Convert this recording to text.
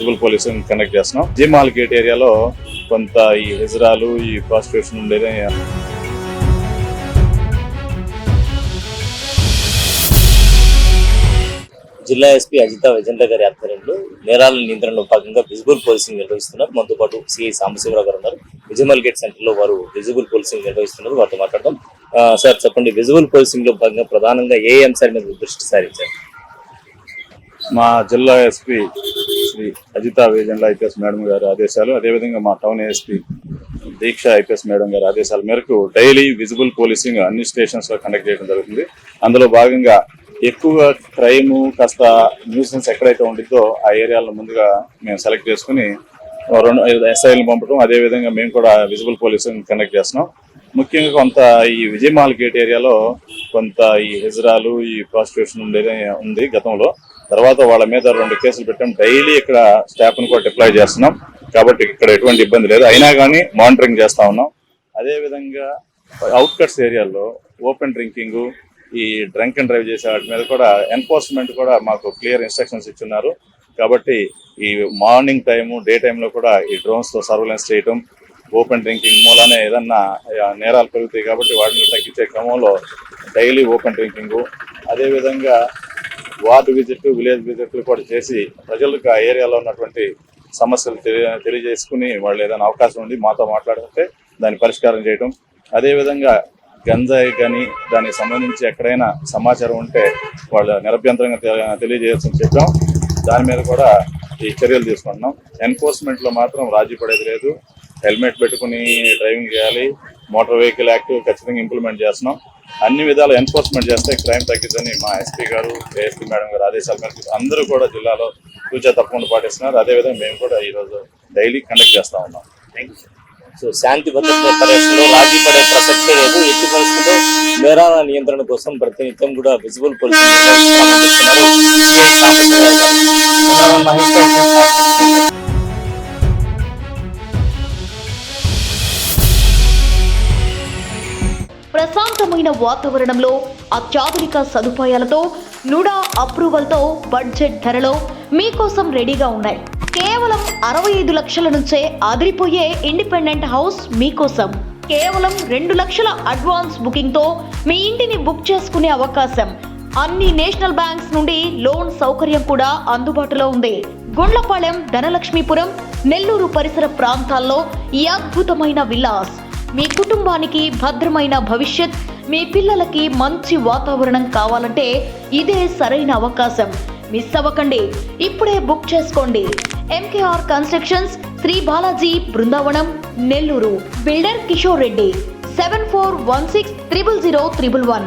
Visible policing conduct చేస్తున్నాం. Gmail gate ఏరియాలో కొంత ఈ హెజరాలు ఈ ప్రాస్టిట్యూషన్ ఉండేది. జిల్లా ఎస్పీ అజితా విజేంద్ర గారి ఆధ్వర్యంలో నేరాల నియంత్రణలో భాగంగా విజిబుల్ పోలీసింగ్ నిర్వహిస్తున్నారు. మనతో పాటు సిఐ సాంబశివరావు గారు ఉన్నారు. విజయమల్ గేట్ సెంటర్ లో వారు విజిబుల్ పోలీసింగ్ నిర్వహిస్తున్నారు. వారితో మాట్లాడదాం. సార్ చెప్పండి, విజిబుల్ పోలీసింగ్ లో భాగంగా ప్రధానంగా ఏ అంశాల మీద దృష్టి సారించారు? మా జిల్లా SP Shri Ajitha Vijendra IPS madam గారి ఆదేశాలు, అదేవిధంగా మా town SP Deeksha IPS madam గారి ఆదేశాల మేరకు డైలీ విజిబుల్ పోలీసింగ్ అన్ని స్టేషన్స్ లో కండక్ట్ చేయడం జరుగుతుంది. అందులో భాగంగా ఎక్కువ క్రైమ్ కాస్త న్యూసెన్స్ ఎక్కడైతే ఉండిద్దో ఆ ఏరియాలను ముందుగా మేము సెలెక్ట్ చేసుకుని 2 ఎస్ఐలను పంపడం, అదేవిధంగా మేము కూడా విజిబుల్ పోలీసింగ్ కండక్ట్ చేస్తున్నాం. ముఖ్యంగా కొంత ఈ విజయమాల్ గేట్ ఏరియాలో కొంత ఈ హెజరాలు ఈ ప్రాస్టిట్యూషన్ ఉండేది ఉంది గతంలో. తర్వాత వాళ్ళ మీద 2 కేసులు పెట్టాం. డైలీ ఇక్కడ స్టాఫ్ను కూడా డిప్లాయ్ చేస్తున్నాం కాబట్టి ఇక్కడ ఎటువంటి ఇబ్బంది లేదు. అయినా కానీ మానిటరింగ్ చేస్తా ఉన్నాం. అదేవిధంగా అవుట్కట్స్ ఏరియాలో ఓపెన్ డ్రింకింగ్, ఈ డ్రంక్ అండ్ డ్రైవ్ చేసే వాటి మీద కూడా ఎన్ఫోర్స్మెంట్ కూడా మాకు క్లియర్ ఇన్స్ట్రక్షన్స్ ఇచ్చున్నారు. కాబట్టి ఈ మార్నింగ్ టైము, డే టైంలో కూడా ఈ డ్రోన్స్తో సర్వేలెన్స్ చేయటం, ఓపెన్ డ్రింకింగ్ మూలానే ఏదన్నా నేరాలు పెరుగుతాయి కాబట్టి వాటిని తగ్గించే క్రమంలో డైలీ ఓపెన్ డ్రింకింగ్, అదేవిధంగా వార్డు విజిట్, విలేజ్ విజిట్లు కూడా చేసి ప్రజలకు ఆ ఏరియాలో ఉన్నటువంటి సమస్యలు తెలియజేసుకుని వాళ్ళు ఏదైనా అవకాశం ఉండి మాతో మాట్లాడుతుంటే దాన్ని పరిష్కారం చేయటం, అదేవిధంగా గంజాయి కానీ దానికి సంబంధించి ఎక్కడైనా సమాచారం ఉంటే వాళ్ళు నిరభ్యంతరంగా తెలియజేయాల్సింది చెప్పాం. దాని మీద కూడా ఈ చర్యలు తీసుకుంటున్నాం. ఎన్ఫోర్స్మెంట్లో మాత్రం రాజీ పడేది లేదు. హెల్మెట్ పెట్టుకుని డ్రైవింగ్ చేయాలి. మోటార్ వెహికల్ యాక్ట్ ఖచ్చితంగా ఇంప్లిమెంట్ చేస్తున్నాం. అన్ని విధాలు ఎన్ఫోర్స్మెంట్ చేస్తే క్రైమ్ తగ్గిద్దని మా ఎస్పీ గారు, ఏఎస్పీ మేడం గారు ఆదేశాల మేరకు అందరూ కూడా జిల్లాలో సూచన తప్పకుండా పాటిస్తున్నారు. అదేవిధంగా మేము కూడా ఈరోజు డైలీ కండక్ట్ చేస్తూ ఉన్నాం. Thank you. సో శాంతి భద్రత పరిరక్షణలో రాజీ పడే ప్రసక్తే లేదు. ఎట్టి పరిస్థితుల్లో నేరాల నియంత్రణ కోసం ప్రతినిత్యం కూడా విజిబుల్ పోలీసింగ్ ప్రశాంతమైన వాతావరణంలో అత్యాధునిక సదుపాయాలతో నుడా అప్రూవల్తో బడ్జెట్ ధరలో మీకోసం రెడీగా ఉన్నాయి. కేవలం 65 లక్షల నుంచే అదిరిపోయే ఇండిపెండెంట్ హౌస్ మీకోసం. కేవలం 2 లక్షల అడ్వాన్స్ బుకింగ్ తో మీ ఇంటిని బుక్ చేసుకునే అవకాశం. అన్ని నేషనల్ బ్యాంక్స్ నుండి లోన్ సౌకర్యం కూడా అందుబాటులో ఉంది. గుండ్లపాలెం, ధనలక్ష్మీపురం, నెల్లూరు పరిసర ప్రాంతాల్లో ఈ అద్భుతమైన విల్లాస్ మీ కుటుంబానికి భద్రమైన భవిష్యత్, మీ పిల్లలకి మంచి వాతావరణం కావాలంటే ఇదే సరైన అవకాశం. మిస్ అవ్వకండి, ఇప్పుడే బుక్ చేసుకోండి. MKR constructions, Shri Balaji, Brindavanam, Nellore. Builder Kishore Reddy. 7416000111.